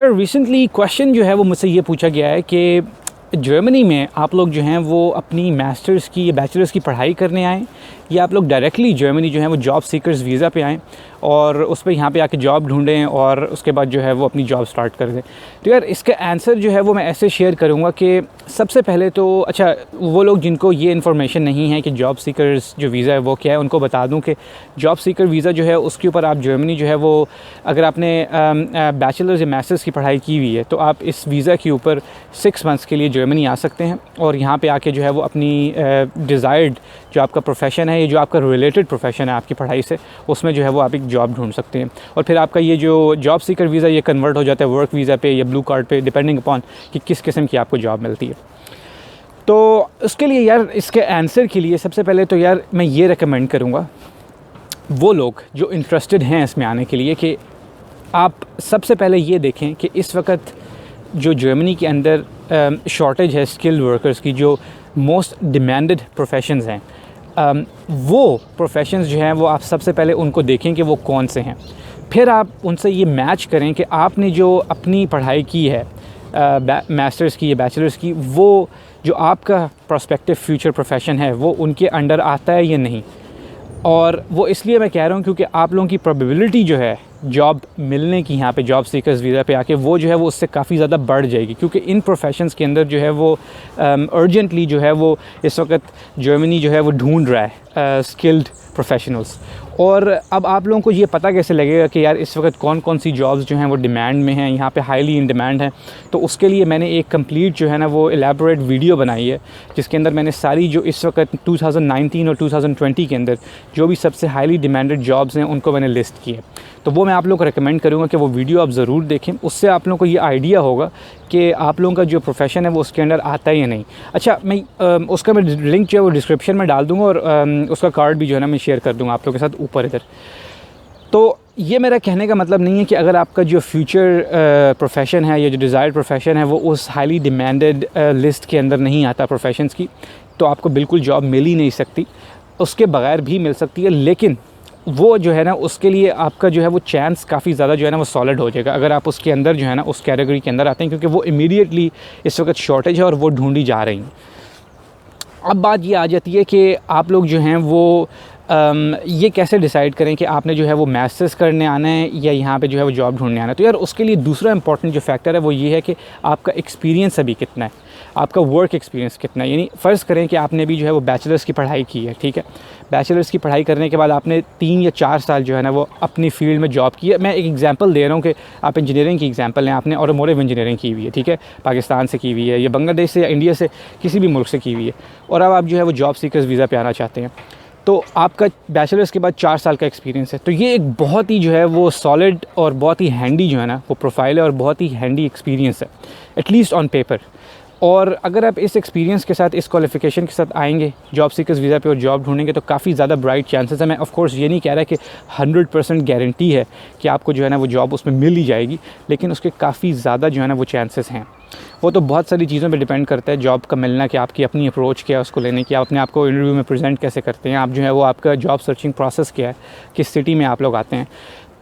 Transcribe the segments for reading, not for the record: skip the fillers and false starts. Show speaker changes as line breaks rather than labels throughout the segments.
Recently question जो है वो मुझसे ये पूछा गया है कि जर्मनी में आप लोग जो हैं वो अपनी मास्टर्स की या बैचलर्स की पढ़ाई करने आएँ या आप लोग डायरेक्टली जर्मनी जो है वो जॉब सीकर्स वीज़ा पे आएँ और उस पर यहाँ पे आके जॉब ढूंढें और उसके बाद जो है वो अपनी जॉब स्टार्ट कर दें। तो यार इसका आंसर जो है वो मैं ऐसे शेयर करूँगा कि सबसे पहले तो अच्छा वो लोग जिनको ये इन्फॉर्मेशन नहीं है कि जॉब सीकर्स जो वीज़ा है वो क्या है, उनको बता दूँ कि जॉब सीकर वीज़ा जो है उसके ऊपर आप जर्मनी जो है वो अगर आपने बैचलर्स या मास्टर्स की पढ़ाई की हुई है तो आप इस वीज़ा के ऊपर 6 मंथ्स के लिए जर्मनी आ सकते हैं और यहाँ पे आके जो है वो अपनी डिज़ायर्ड जो आपका प्रोफेशन है या जो आपका रिलेटेड प्रोफेशन है आपकी पढ़ाई से, उसमें जो है वो आप एक जॉब ढूंढ सकते हैं। और फिर आपका ये जो जॉब सीकर वीज़ा ये कन्वर्ट हो जाता है वर्क वीज़ा पे या ब्लू कार्ड पे, डिपेंडिंग अपॉन कि किस किस्म की आपको जॉब मिलती है। तो उसके लिए यार इसके आंसर के लिए सबसे पहले तो यार मैं ये रिकमेंड करूँगा वो लोग जो इंटरेस्टेड हैं इसमें आने के लिए कि आप सबसे पहले ये देखें कि इस वक्त जो जर्मनी के अंदर शॉर्टेज है स्किल्ड वर्कर्स की, जो मोस्ट डिमांडेड प्रोफेशंस हैं, वो प्रोफेशंस जो हैं वो आप सबसे पहले उनको देखें कि वो कौन से हैं। फिर आप उनसे ये मैच करें कि आपने जो अपनी पढ़ाई की है मास्टर्स की या बैचलर्स की, वो जो आपका प्रोस्पेक्टिव फ्यूचर प्रोफेशन है वो उनके अंडर आता है या नहीं। और वो इसलिए मैं कह रहा हूँ क्योंकि आप लोगों की प्रोबेबिलिटी जो है जॉब मिलने की यहाँ पे जॉब सीकर्स वीज़ा पे आके वो जो है वो उससे काफ़ी ज़्यादा बढ़ जाएगी, क्योंकि इन प्रोफेशंस के अंदर जो है वो अर्जेंटली जो है वो इस वक्त जर्मनी जो है वो ढूंढ रहा है स्किल्ड प्रोफेशनल्स। और अब आप लोगों को ये पता कैसे लगेगा कि यार इस वक्त कौन कौन सी जॉब्स जो हैं वो डिमांड में हैं, यहाँ पे हाईली इन डिमांड हैं। तो उसके लिए मैंने एक कंप्लीट जो है ना वो एलैबोरेट वीडियो बनाई है जिसके अंदर मैंने सारी जो इस वक्त 2019 और 2020 के अंदर जो भी सबसे हाईली डिमांडेड जॉब्स हैं उनको मैंने लिस्ट की है। तो वो मैं आप लोगों को रिकमेंड करूँगा कि वो वीडियो आप ज़रूर देखें, उससे आप लोगों को ये आइडिया होगा कि आप लोगों का जो प्रोफेशन है वो उसके अंदर आता है या नहीं। अच्छा मैं उसका मैं लिंक जो है वो डिस्क्रिप्शन में डाल दूँगा और उसका कार्ड भी जो है ना मैं शेयर कर दूँगा आप लोगों के साथ ऊपर इधर। तो ये मेरा कहने का मतलब नहीं है कि अगर आपका जो फ्यूचर प्रोफेशन है या जो डिज़ायर्ड प्रोफेशन है वो उस हाईली डिमांडेड लिस्ट के अंदर नहीं आता प्रोफेशंस की, तो आपको बिल्कुल जॉब मिल ही नहीं सकती। उसके बगैर भी मिल सकती है, लेकिन वो जो है ना उसके लिए आपका जो है वो चांस काफ़ी ज़्यादा जो है ना वो सॉलिड हो जाएगा अगर आप उसके अंदर जो है ना उस कैटेगरी के अंदर आते हैं, क्योंकि वो इमीडिएटली इस वक्त शॉर्टेज है और वो ढूंढी जा रही हैं। अब बात ये आ जाती है कि आप लोग जो हैं वो ये कैसे डिसाइड करें कि आपने जो है वो मास्टर्स करने आना है या यहाँ पे जो है वो जॉब ढूंढने आना है। तो यार उसके लिए दूसरा इंपॉर्टेंट जो फैक्टर है वो ये है कि आपका एक्सपीरियंस अभी कितना है, आपका वर्क एक्सपीरियंस कितना है। यानी फ़र्ज़ करें कि आपने भी जो है वो बैचलर्स की पढ़ाई की है, ठीक है। बैचलर्स की पढ़ाई करने के बाद आपने 3 या 4 साल जो है ना वो अपनी फील्ड में जॉब की है। मैं एक एग्जांपल दे रहा हूँ कि आप इंजीनियरिंग की एग्जांपल लें, आपने ऑटोमोटिव इंजीनियरिंग की हुई है, ठीक है, पाकिस्तान से की हुई है या बांग्लादेश से या इंडिया से किसी भी मुल्क से की हुई है, और अब आप जो है वो जॉब सीकर्स वीज़ा पे आना चाहते हैं। तो आपका बैचलर्स के बाद 4 साल का एक्सपीरियंस है। तो ये एक बहुत ही जो है वो सॉलिड और बहुत ही हैंडी जो है ना वो प्रोफाइल है और बहुत ही हैंडी एक्सपीरियंस है, एटलीस्ट ऑन पेपर। और अगर आप इस एक्सपीरियंस के साथ, इस क्वालिफ़िकेशन के साथ आएंगे जॉब सीकर्स वीज़ा पे और जॉब ढूंढेंगे तो काफ़ी ज़्यादा ब्राइट चांसेस है। मैं ऑफ कोर्स ये नहीं कह रहा कि 100% गारंटी है कि आपको जो है ना वो जॉब उसमें मिल ही जाएगी, लेकिन उसके काफ़ी ज़्यादा जो है ना वो चांसेस हैं। वो तो बहुत सारी चीज़ों पे डिपेंड करता है जॉब का मिलना, कि आपकी अपनी अप्रोच क्या है उसको लेने की, आप अपने आप को इंटरव्यू में प्रेजेंट कैसे करते हैं, आप जो है वो आपका जॉब सर्चिंग प्रोसेस क्या है, किस सिटी में आप लोग आते हैं।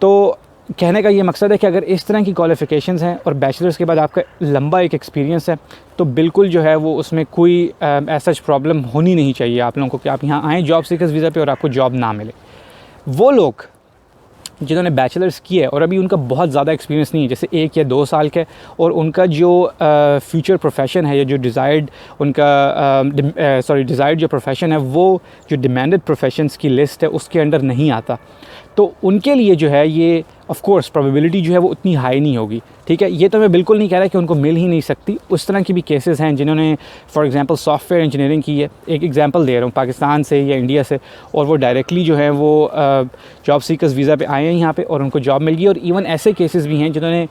तो कहने का ये मकसद है कि अगर इस तरह की क्वालिफ़िकेशंस हैं और बैचलर्स के बाद आपका लंबा एक एक्सपीरियंस है तो बिल्कुल जो है वो उसमें कोई ऐसा प्रॉब्लम होनी नहीं चाहिए आप लोगों को कि आप यहाँ आएँ जॉब सीकर्स वीज़ा पे और आपको जॉब ना मिले। वो लोग जिन्होंने बैचलर्स की है और अभी उनका बहुत ज़्यादा एक्सपीरियंस नहीं है, जैसे 1 या 2 साल का, और उनका जो फ्यूचर प्रोफेशन है या जो डिज़ायर्ड उनका डिज़ायर्ड जो प्रोफेशन है वो जो डिमांडेड प्रोफेशंस की लिस्ट है उसके अंडर नहीं आता, तो उनके लिए जो है ये ऑफ कोर्स प्रोबेबिलिटी जो है वो उतनी हाई नहीं होगी, ठीक है। ये तो मैं बिल्कुल नहीं कह रहा कि उनको मिल ही नहीं सकती, उस तरह की भी केसेस हैं जिन्होंने फॉर एग्जांपल सॉफ्टवेयर इंजीनियरिंग की है, एक एग्जांपल दे रहा हूँ पाकिस्तान से या इंडिया से, और वो डायरेक्टली जो है वो जॉब सीकर्स वीज़ा पे आए हैं यहाँ पे और उनको जॉब मिल गई। और इवन ऐसे केसेस भी हैं जिन्होंने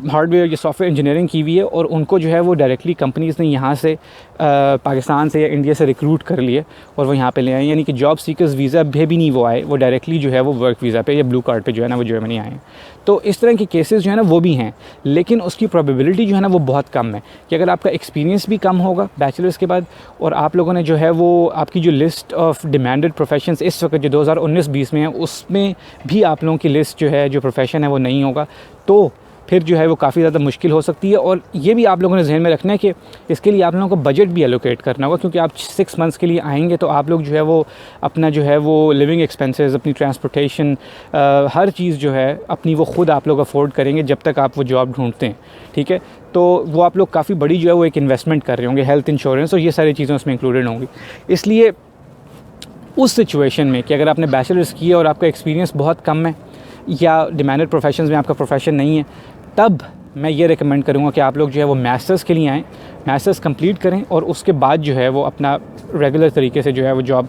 हार्डवेयर या सॉफ्टवेयर इंजीनियरिंग की हुई है और उनको जो है वो डायरेक्टली कंपनीज़ ने यहाँ से पाकिस्तान से या इंडिया से रिक्रूट कर लिए और वो यहाँ पे ले आए, यानी कि जॉब सीकर्स वीज़ा भी नहीं वो आए, वो डायरेक्टली जो है वो वर्क वीज़ा पे या ब्लू कार्ड पे जो है ना वो जर्मनी आए। तो इस तरह के केसेस जो है ना वो भी हैं, लेकिन उसकी प्रोबेबिलिटी जो है ना वो बहुत कम है कि अगर आपका एक्सपीरियंस भी कम होगा बैचलर्स के बाद और आप लोगों ने जो है वो आपकी जो लिस्ट ऑफ डिमांडेड प्रोफेशंस इस वक्त जो 2019-20 में है उसमें भी आप लोगों की लिस्ट जो है जो प्रोफेशन है वो नहीं होगा, तो फिर जो है वो काफ़ी ज़्यादा मुश्किल हो सकती है। और ये भी आप लोगों ने जहन में रखना है कि इसके लिए आप लोगों को बजट भी एलोकेट करना होगा, क्योंकि आप 6 मंथ्स के लिए आएंगे तो आप लोग जो है वो अपना जो है वो लिविंग एक्सपेंसेस, अपनी ट्रांसपोर्टेशन, हर चीज़ जो है अपनी वो ख़ुद आप लोग अफोर्ड करेंगे जब तक आप वो जॉब ढूंढते हैं, ठीक है। तो वो आप लोग काफ़ी बड़ी जो है वो एक इन्वेस्टमेंट कर रहे होंगे, हेल्थ इंश्योरेंस और ये सारी चीज़ें उसमें इंक्लूडेड होंगी। इसलिए उस सिचुएशन में कि अगर आपने बैचलर्स किया और आपका एक्सपीरियंस बहुत कम है या डिमांडेड प्रोफेशंस में आपका प्रोफेशन नहीं है, तब मैं ये रिकमेंड करूँगा कि आप लोग जो है वो मास्टर्स के लिए आएँ, मास्टर्स कंप्लीट करें और उसके बाद जो है वो अपना रेगुलर तरीके से जो है वो जॉब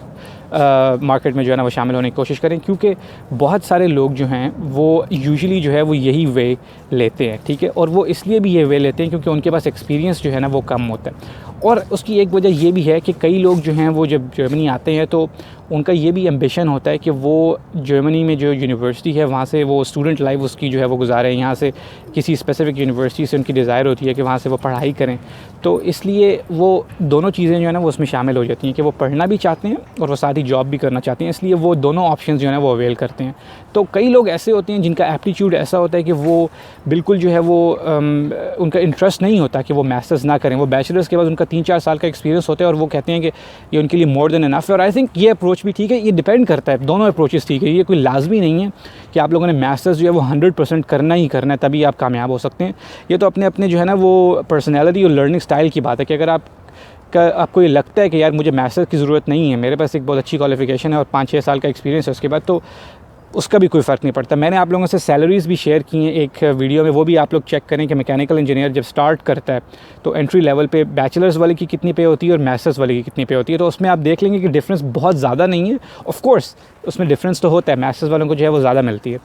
मार्केट में जो है ना वो शामिल होने की कोशिश करें। क्योंकि बहुत सारे लोग जो हैं वो यूजुअली जो है वो यही वे लेते हैं, ठीक है। और वो इसलिए भी ये वे लेते हैं क्योंकि उनके पास एक्सपीरियंस जो है ना वो कम होता है। और उसकी एक वजह ये भी है कि कई लोग जो हैं वो जब जर्मनी आते हैं तो उनका ये भी एम्बिशन होता है कि वो जर्मनी में जो यूनिवर्सिटी है वहाँ से वो स्टूडेंट लाइफ उसकी जो है वो गुजारें, यहाँ से किसी स्पेसिफिक यूनिवर्सिटी से उनकी डिज़ायर होती है कि वहाँ से वो पढ़ाई करें। तो इसलिए वो दोनों चीज़ें जो है ना वो उसमें शामिल हो जाती हैं कि वो पढ़ना भी चाहते हैं और वो साथ ही जॉब भी करना चाहते हैं, इसलिए वो दोनों ऑप्शन जो है ना वो अवेल करते हैं। तो कई लोग ऐसे होते हैं जिनका एप्टीट्यूड ऐसा होता है कि वो बिल्कुल जो है वो उनका इंटरेस्ट नहीं होता कि वो मास्टर्स ना करें, वो बैचलर्स के बाद उनका 3-4 साल का एक्सपीरियंस होता है और वो कहते हैं कि ये उनके लिए मोर देन इनफ है। और आई थिंक ये अप्रोच भी ठीक है, ये डिपेंड करता है, दोनों अप्रोचेस ठीक है। ये कोई लाजमी नहीं है कि आप लोगों ने मास्टर्स जो है वो 100% करना ही करना है तभी आप कामयाब हो सकते हैं। ये तो अपने अपने जो है ना वो पर्सनैलिटी और लर्निंग स्टाइल की बात है कि अगर आपको ये लगता है कि यार मुझे मास्टर्स की ज़रूरत नहीं है, मेरे पास एक बहुत अच्छी क्वालिफिकेशन है और 5-6 साल का एक्सपीरियंस है उसके बाद, तो उसका भी कोई फ़र्क नहीं पड़ता। मैंने आप लोगों से सैलरीज़ भी शेयर की हैं एक वीडियो में, वो भी आप लोग चेक करें कि मैकेनिकल इंजीनियर जब स्टार्ट करता है तो एंट्री लेवल पे बैचलर्स वाले की कितनी पे होती है और मास्टर्स वाले की कितनी पे होती है। तो उसमें आप देख लेंगे कि डिफरेंस बहुत ज़्यादा नहीं है। ऑफ कोर्स उसमें डिफरेंस तो होता है, मास्टर्स वालों को जो है वो ज़्यादा मिलती है,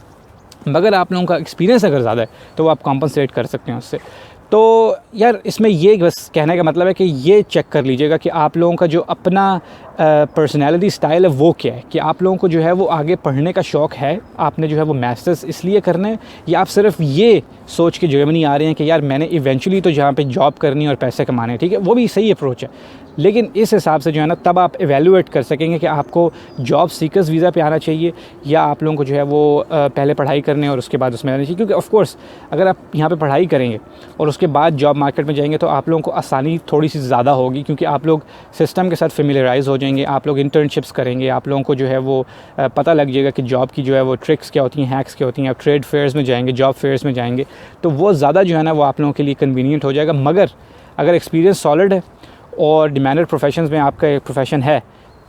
मगर आप लोगों का एक्सपीरियंस अगर ज़्यादा है तो वो आप कॉम्पनसेट कर सकते हैं उससे। तो यार इसमें ये बस कहने का मतलब है कि ये चेक कर लीजिएगा कि आप लोगों का जो अपना पर्सनैलिटी स्टाइल है वो क्या है, कि आप लोगों को जो है वो आगे पढ़ने का शौक़ है, आपने जो है वो मास्टर्स इसलिए करना है, या आप सिर्फ ये सोच के जर्मनी आ रहे हैं कि यार मैंने इवेंचुअली तो जहाँ पे जॉब करनी है और पैसे कमाने हैं, ठीक है, वो भी सही अप्रोच है। लेकिन इस हिसाब से जो है ना तब आप एवेलुएट कर सकेंगे कि आपको जॉब सीकर्स वीज़ा पे आना चाहिए या आप लोगों को जो है वो पहले पढ़ाई करने और उसके बाद उसमें आना चाहिए। क्योंकि ऑफ कोर्स अगर आप यहाँ पे पढ़ाई करेंगे और उसके बाद जॉब मार्केट में जाएंगे तो आप लोगों को आसानी थोड़ी सी ज़्यादा होगी, क्योंकि आप लोग सिस्टम के साथ फेमिलियराइज़ हो जाएंगे, आप लोग इंटर्नशिप्स करेंगे, आप लोगों को जो है वो पता लग जाएगा कि जॉब की जो है वो ट्रिक्स क्या होती हैं, हैक्स क्या होती हैं। आप ट्रेड फेयर्स में जाएंगे, जॉब फेयर्स में जाएंगे, तो वो ज़्यादा जो है ना वो आप लोगों के लिए कन्वीनियंट हो जाएगा। मगर अगर एक्सपीरियंस सॉलिड है और डिमांडेड प्रोफेशंस में आपका एक प्रोफेशन है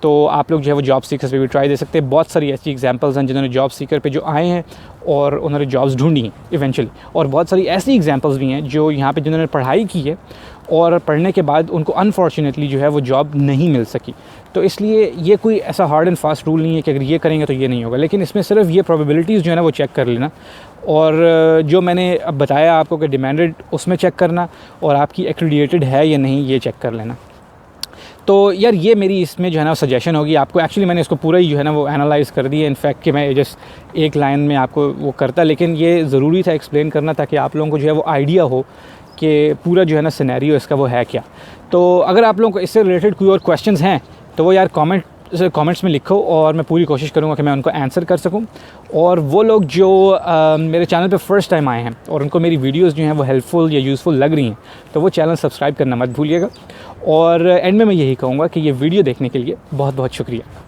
तो आप लोग जो है वो जॉब सीकर्स पे भी ट्राई दे सकते हैं। बहुत सारी ऐसी एग्जांपल्स हैं जिन्होंने जॉब सीकर पे जो आए हैं और उन्होंने जॉब्स ढूंढी हैं इवेंचुअली, और बहुत सारी ऐसी एग्जांपल्स भी हैं जो यहाँ पे जिन्होंने पढ़ाई की है और पढ़ने के बाद उनको अनफॉर्चुनेटली जो है वो जॉब नहीं मिल सकी। तो इसलिए ये कोई ऐसा हार्ड एंड फास्ट रूल नहीं है कि अगर ये करेंगे तो ये नहीं होगा, लेकिन इसमें सिर्फ ये प्रोबेबिलिटीज़ जो है ना वो चेक कर लेना, और जो मैंने अब बताया आपको कि डिमांडेड उसमें चेक करना और आपकी एक्रीडिएटेड है या नहीं ये चेक कर लेना। तो यार ये मेरी इसमें जो है ना सजेशन होगी आपको। एक्चुअली मैंने इसको पूरा ही जो है ना वो एनालाइज़ कर दिया, इनफैक्ट कि मैं जस्ट एक लाइन में आपको वो करता, लेकिन ये ज़रूरी था एक्सप्लेन करना ताकि आप लोगों को जो है वो आइडिया हो कि पूरा जो है ना सिनेरियो इसका वो है क्या। तो अगर आप लोगों को इससे रिलेटेड कोई और क्वेश्चंस हैं तो वो यार कमेंट्स में लिखो और मैं पूरी कोशिश करूँगा कि मैं उनको आंसर कर सकूँ। और वो लोग जो मेरे चैनल पे फ़र्स्ट टाइम आए हैं और उनको मेरी वीडियोस जो हैं वो हेल्पफुल या यूज़फुल लग रही हैं तो वो चैनल सब्सक्राइब करना मत भूलिएगा। और एंड में मैं यही कहूँगा कि ये वीडियो देखने के लिए बहुत बहुत शुक्रिया।